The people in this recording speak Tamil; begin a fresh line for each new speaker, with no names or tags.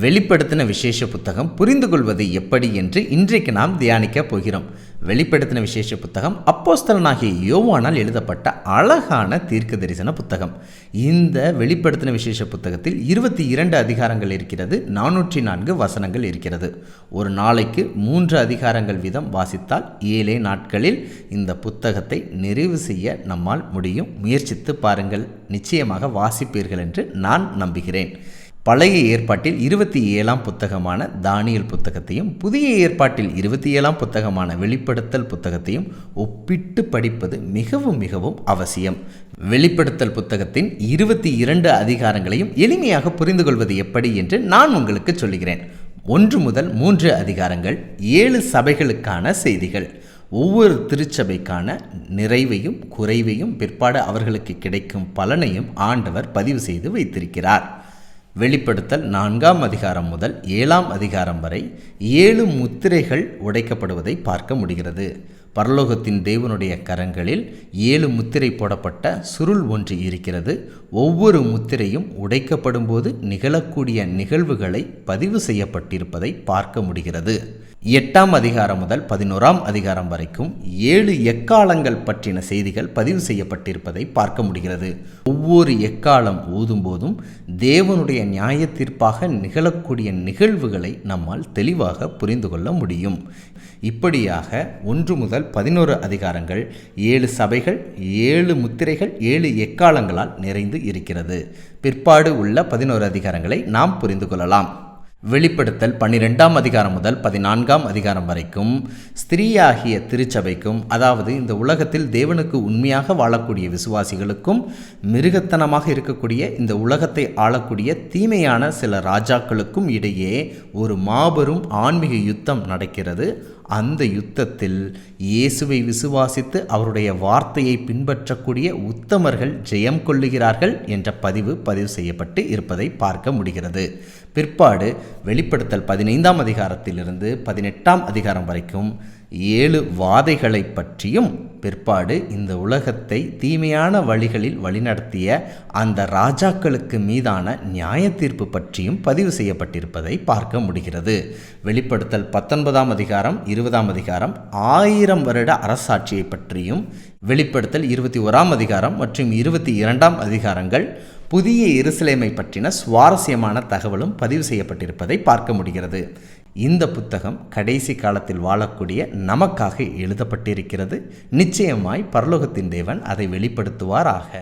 வெளிப்படுத்தின விசேஷ புத்தகம் புரிந்து கொள்வது எப்படி என்று இன்றைக்கு நாம் தியானிக்க போகிறோம். வெளிப்படுத்தின விசேஷ புத்தகம் அப்போஸ்தலனாகிய யோவானால் எழுதப்பட்ட அழகான தீர்க்க தரிசன புத்தகம். இந்த வெளிப்படுத்தின விசேஷ புத்தகத்தில் 22 அதிகாரங்கள் இருக்கிறது, 404 வசனங்கள் இருக்கிறது. ஒரு நாளைக்கு 3 அதிகாரங்கள் வீதம் வாசித்தால் 7 நாட்களில் இந்த புத்தகத்தை நிறைவு செய்ய நம்மால் முடியும். முயற்சித்து பாருங்கள், நிச்சயமாக வாசிப்பீர்கள் என்று நான் நம்புகிறேன். பழைய ஏற்பாட்டில் 27ஆம் புத்தகமான தானியேல் புத்தகத்தையும் புதிய ஏற்பாட்டில் 27ஆம் புத்தகமான வெளிப்படுத்தல் புத்தகத்தையும் ஒப்பிட்டு படிப்பது மிகவும் அவசியம். வெளிப்படுத்தல் புத்தகத்தின் 22 அதிகாரங்களையும் எளிமையாக புரிந்து கொள்வது எப்படி என்று நான் உங்களுக்கு சொல்லுகிறேன். 1 முதல் 3 அதிகாரங்கள் 7 சபைகளுக்கான செய்திகள். ஒவ்வொரு திருச்சபைக்கான நிறைவையும் குறைவையும் பிற்பாடு அவர்களுக்கு கிடைக்கும் பலனையும் ஆண்டவர் பதிவு செய்து வைத்திருக்கிறார். வெளிப்படுத்தல் 4ஆம் அதிகாரம் முதல் 7ஆம் அதிகாரம் வரை 7 முத்திரைகள் உடைக்கப்படுவதை பார்க்க முடிகிறது. பரலோகத்தின் தேவனுடைய கரங்களில் 7 முத்திரை போடப்பட்ட சுருள் ஒன்று இருக்கிறது. ஒவ்வொரு முத்திரையும் உடைக்கப்படும் போது நிகழக்கூடிய நிகழ்வுகளை பதிவு செய்யப்பட்டிருப்பதை பார்க்க முடிகிறது. 8ஆம் அதிகாரம் முதல் 11ஆம் அதிகாரம் வரைக்கும் 7 எக்காலங்கள் பற்றின செய்திகள் பதிவு செய்யப்பட்டிருப்பதை பார்க்க முடிகிறது. ஒவ்வொரு எக்காலம் ஊதும் போதும் தேவனுடைய நியாய தீர்ப்பாக நிகழக்கூடிய நிகழ்வுகளை நம்மால் தெளிவாக புரிந்து கொள்ள முடியும். இப்படியாக 1 முதல் 11 அதிகாரங்கள் 7 சபைகள், 7 முத்திரைகள், 7 எக்காலங்களால் நிறைந்து இருக்கிறது. பிற்பாடு உள்ள 11 அதிகாரங்களை நாம் புரிந்து கொள்ளலாம். வெளிப்படுத்தல் 12ஆம் அதிகாரம் முதல் 14ஆம் அதிகாரம் வரைக்கும் ஸ்திரீயாகிய திருச்சபைக்கும், அதாவது இந்த உலகத்தில் தேவனுக்கு உண்மையாக வாழக்கூடிய விசுவாசிகளுக்கும், மிருகத்தனமாக இருக்கக்கூடிய இந்த உலகத்தை ஆளக்கூடிய தீமையான சில ராஜாக்களுக்கும் இடையே ஒரு மாபெரும் ஆன்மீக யுத்தம் நடக்கிறது. அந்த யுத்தத்தில் இயேசுவை விசுவாசித்து அவருடைய வார்த்தையை பின்பற்றக்கூடிய உத்தமர்கள் ஜெயம் கொள்ளுகிறார்கள் என்ற பதிவு செய்யப்பட்டு இருப்பதை பார்க்க முடிகிறது. பிற்பாடு வெளிப்படுத்தல் 15ஆம் அதிகாரத்திலிருந்து 18ஆம் அதிகாரம் வரைக்கும் 7 வாதைகளை பற்றியும், பிற்பாடு இந்த உலகத்தை தீமையான வழிகளில் வழிநடத்திய அந்த ராஜாக்களுக்கு மீதான நியாய தீர்ப்பு பற்றியும் பதிவு செய்யப்பட்டிருப்பதை பார்க்க முடிகிறது. வெளிப்படுத்தல் 19ஆம் அதிகாரம் 20ஆம் அதிகாரம் 1000 வருட அரசாட்சியை பற்றியும், வெளிப்படுத்தல் 21ஆம் அதிகாரம் மற்றும் 22ஆம் அதிகாரங்கள் புதிய எருசலேமை பற்றின சுவாரஸ்யமான தகவலும் பதிவு செய்யப்பட்டிருப்பதை பார்க்க முடிகிறது. இந்த புத்தகம் கடைசி காலத்தில் வாழக்கூடிய நமக்காக எழுதப்பட்டிருக்கிறது. நிச்சயமாய் பரலோகத்தின் தேவன் அதை வெளிப்படுத்துவாராக.